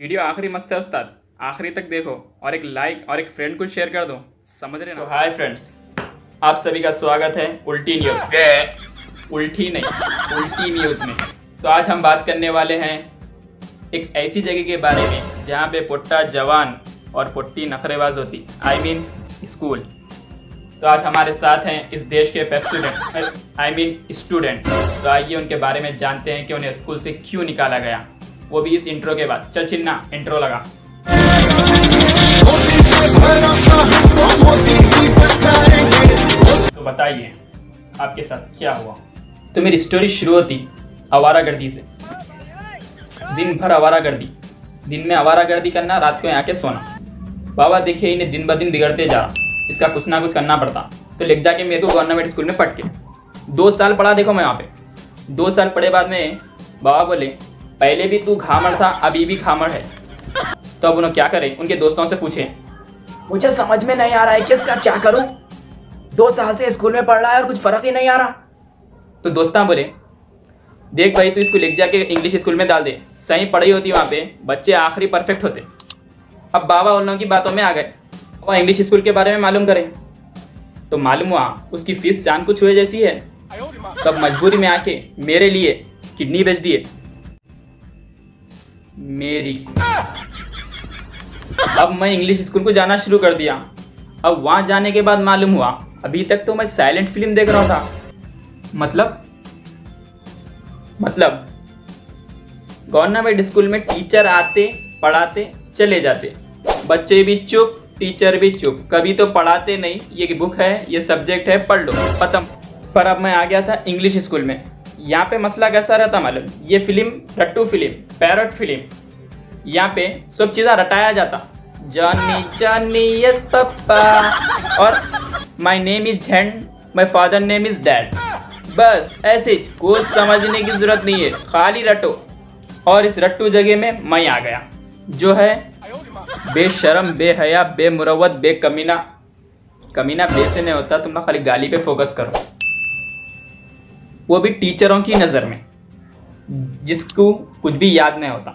Video आखिरी मस्त है उस्ताद, आखिरी तक देखो और एक लाइक और एक फ्रेंड को शेयर कर दो। समझ रहे ना? तो हाय फ्रेंड्स, आप सभी का स्वागत है उल्टी न्यूज़ उल्टी नहीं उल्टी न्यूज़ में। तो आज हम बात करने वाले हैं एक ऐसी जगह के बारे में जहाँ पे पुट्टा जवान और पुट्टी नखरेबाज होती, आई मीन स्कूल। तो आज हमारे साथ हैं इस देश के स्टूडेंट। तो आइए उनके बारे में जानते हैं कि उन्हें स्कूल से क्यों निकाला गया, वो भी इस इंट्रो के बाद। चल चिन्ना, इंट्रो लगा। तो बताइए आपके साथ क्या हुआ। तो मेरी स्टोरी शुरू होती आवारागर्दी से। दिन भर आवारागर्दी, दिन में आवारागर्दी करना, रात को यहाँ के सोना। बाबा देखिए इन्हें दिन ब दिन बिगड़ते जा रहा, इसका कुछ ना कुछ करना पड़ता। तो ले जाके मेरे को गवर्नमेंट स्कूल में पढ़ के 2 साल पढ़ा। देखो मैं वहाँ पे 2 साल पढ़े बाद में बाबा बोले पहले भी तू घामड़ था, अभी भी घामड़ है। तो अब उन्होंने क्या करे, उनके दोस्तों से पूछे मुझे समझ में नहीं आ रहा है कि इसका क्या करूं, 2 साल से स्कूल में पढ़ रहा है और कुछ फर्क ही नहीं आ रहा। तो दोस्तां बोले देख भाई तू इसको ले जाके इंग्लिश स्कूल में डाल दे, सही पढ़ाई होती वहाँ पे, बच्चे आखिरी परफेक्ट होते। अब बाबा उन लोगों की बातों में आ गए, वह इंग्लिश स्कूल के बारे में मालूम करें। तो मालूम हुआ उसकी फीस जान कुछ हुए जैसी है। तब मजबूरी में आके मेरे लिए किडनी बेच दिए मेरी। अब मैं इंग्लिश स्कूल को जाना शुरू कर दिया। अब वहां जाने के बाद मालूम हुआ अभी तक तो मैं साइलेंट फिल्म देख रहा था। मतलब गवर्नमेंट स्कूल में टीचर आते पढ़ाते चले जाते, बच्चे भी चुप टीचर भी चुप, कभी तो पढ़ाते नहीं, ये बुक है ये सब्जेक्ट है पढ़ लो खत्म। पर अब मैं आ गया था इंग्लिश स्कूल में। यहाँ पे मसला कैसा रहता मालूम, ये फिल्म रट्टू फिल्म, पैरट फिल्म, यहाँ पे सब चीज़ा रटाया जाता। जॉनी जॉनी यस पापा और my name is hand, my father name is dad. बस ऐसे कुछ समझने की जरूरत नहीं है, खाली रटो। और इस रट्टू जगह में मैं आ गया जो है बेशरम, बेहया, बेमुरवत, बेकमीना। कमीना बे से नहीं होता, तुम ना खाली गाली पे फोकस करो, वो भी टीचरों की नज़र में जिसको कुछ भी याद नहीं होता।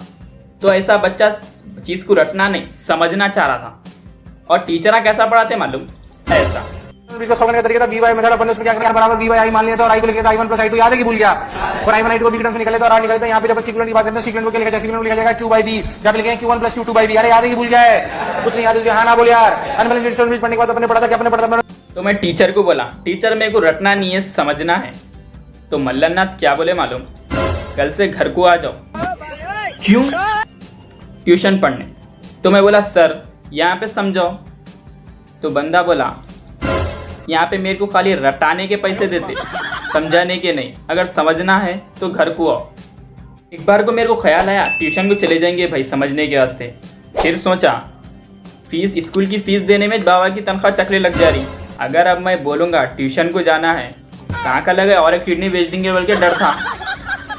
तो ऐसा बच्चा चीज़ को रटना नहीं समझना चाह रहा था। और टीचर कैसा पढ़ाते मालूम, ऐसा इसका सॉल्व करने का तरीका था b/i मेथड। अपन उसमें क्या करना, बराबर b/i मान लिया था और i को लेके i1 + i2 याद है कि भूल गया। और i1 i2 को b की टर्म से निकले तो और r निकले तो यहाँ पे जब सीक्वेंस की बात करते हैं सीक्वेंस को क्या लिखा जाए, सीक्वेंस को लिखा जाएगा q/b, जब लिखे q1 + q2/b। अरे याद है कि भूल गया है, कुछ नहीं याद है, हाँ ना बोल यार। अनबैलेंस्ड डिस्ट्रीब्यूशन पढ़ने के बाद अपने पढ़ा था, क्या अपने पढ़ा था। तो मैं टीचर को बोला टीचर मेरे को रटना नहीं है समझना है। तो मल्लनाथ क्या बोले मालूम, कल से घर को आ जाओ। क्यों? ट्यूशन पढ़ने। तो मैं बोला सर यहाँ पे समझाओ। तो बंदा बोला यहाँ पे मेरे को खाली रटाने के पैसे देते, समझाने के नहीं, अगर समझना है तो घर को आओ। एक बार को मेरे को ख्याल आया ट्यूशन को चले जाएंगे भाई समझने के वास्ते। फिर सोचा फीस, स्कूल की फीस देने में बाबा की तनख्वाह चकले लग जा रही। अगर अब मैं बोलूँगा ट्यूशन को जाना है, कहाँ का लगे और एक किडनी बेच देंगे बोल के डर था,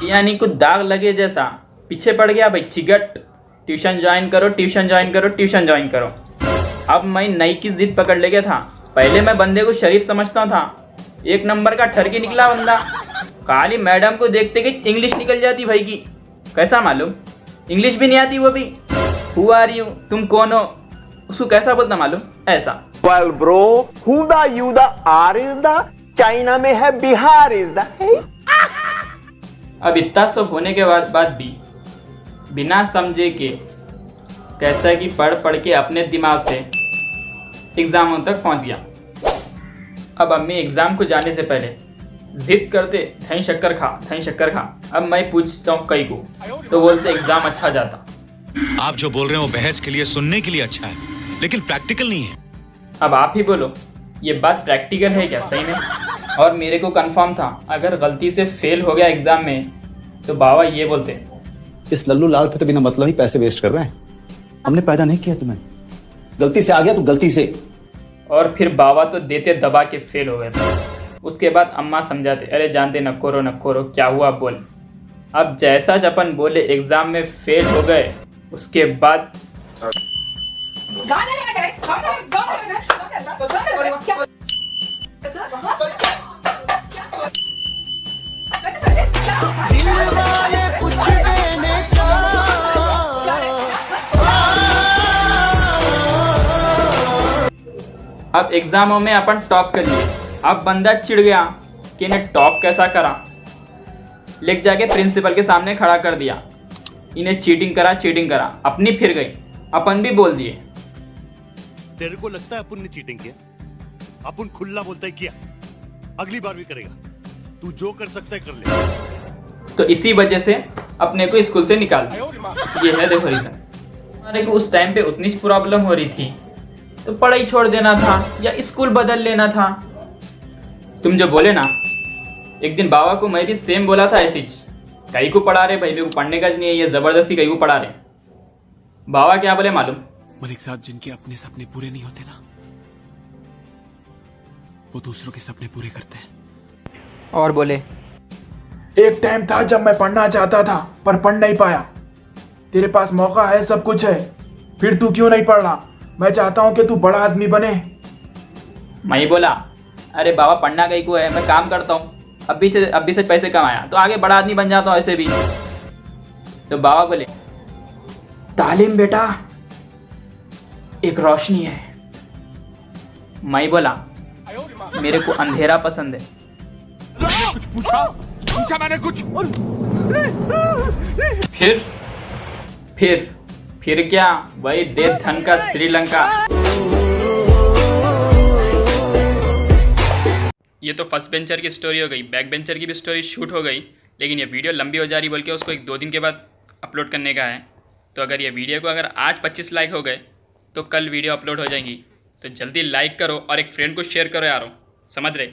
यानी कुछ दाग लगे जैसा पीछे पड़ गया भाई चिगट। ट्यूशन ज्वाइन करो, ट्यूशन ज्वाइन करो, ट्यूशन ज्वाइन करो। अब मैं नई की जिद पकड़ ले गया था। पहले मैं बंदे को शरीफ समझता था, 1 नंबर का ठरकी निकला बंदा। खाली मैडम को देखते कि इंग्लिश निकल जाती भाई की। कैसा मालूम, इंग्लिश भी नहीं आती, वो भी हु आर यू, तुम कौन हो, उसको कैसा बोलता मालूम, ऐसा। Well bro, who the you the are is the China में है बिहार इज द। अब इतना सब होने के बाद भी बिना समझे के कैसा कि पढ़ के अपने दिमाग से एग्जामों तक पहुंच गया। अब अम्मी एग्जाम को जाने से पहले जिद करते दही शक्कर खा, दही शक्कर खा। अब मैं पूछता हूँ कई को, तो बोलते एग्जाम अच्छा जाता। आप जो बोल रहे हो बहस के लिए सुनने के लिए अच्छा है, लेकिन प्रैक्टिकल नहीं है। अब आप ही बोलो ये बात प्रैक्टिकल है क्या सही में? और मेरे को कंफर्म था अगर गलती से फेल हो गया एग्जाम में तो बाबा ये बोलते इस लल्लू लाल पे तो बिना मतलब ही पैसे वेस्ट कर रहे हैं, हमने पैदा नहीं किया तुम्हें, गलती से आ गया तो गलती से। और फिर बाबा तो देते दबा के फेल हो गए थे। उसके बाद अम्मा समझाते अरे जानते न करो क्या हुआ बोल। अब जैसा जपन बोले एग्जाम में फेल हो गए, उसके बाद अब एग्जामों में अपन टॉप कर लिए। अब बंदा चिढ़ गया कि इन्हें टॉप कैसा करा, लेके जाके प्रिंसिपल के सामने खड़ा कर दिया। इन्हें चीटिंग करा, अपनी फिर गई। अपन भी बोल दिए। तेरे को लगता है अपन ने चीटिंग किया? अपन खुला बोलता है किया, अगली बार भी करेगा। तू जो कर सकता है कर ले। तो इसी वजह से अपने को स्कूल से निकाल दिया। ये है देखो रीजन। हमारे को उस टाइम पे उतनी प्रॉब्लम हो रही थी तो पढ़ाई छोड़ देना था या स्कूल बदल लेना था। तुम जो बोले ना, एक दिन बाबा को मैं भी सेम बोला था ऐसी चीज। कहीं को पढ़ा रहे भाई, मेरे को पढ़ने का नहीं है, ये जबरदस्ती कहीं को पढ़ा रहे। बाबा क्या बोले मालूम? मलिक साहब, जिनके अपने सपने पूरे नहीं होते ना, वो दूसरों के सपने पूरे करते हैं। और बोले, एक टाइम था जब मैं पढ़ना चाहता था पर पढ़ नहीं पाया। तेरे पास मौका है, सब कुछ है, फिर तू क्यों नहीं पढ़ रहा? मैं चाहता हूं कि तू बड़ा आदमी बने। मैं बोला, अरे बाबा पढ़ना कहीं को है, मैं काम करता हूँ, अभी से पैसे कमाया तो आगे बड़ा आदमी बन जाता हूँ ऐसे भी। तो बाबा बोले, तालीम बेटा एक रोशनी है। मैं बोला, मेरे को अंधेरा पसंद है। कुछ पूछा मैंने कुछ। फिर क्या, वही देव धन का श्रीलंका। ये तो फर्स्ट बेंचर की स्टोरी हो गई, बैक बेंचर की भी स्टोरी शूट हो गई, लेकिन ये वीडियो लंबी हो जा रही बोल के उसको 1-2 दिन के बाद अपलोड करने का है। तो अगर ये वीडियो को अगर आज 25 लाइक हो गए तो कल वीडियो अपलोड हो जाएंगी। तो जल्दी लाइक करो और एक फ्रेंड को शेयर करो यारो, समझ रहे?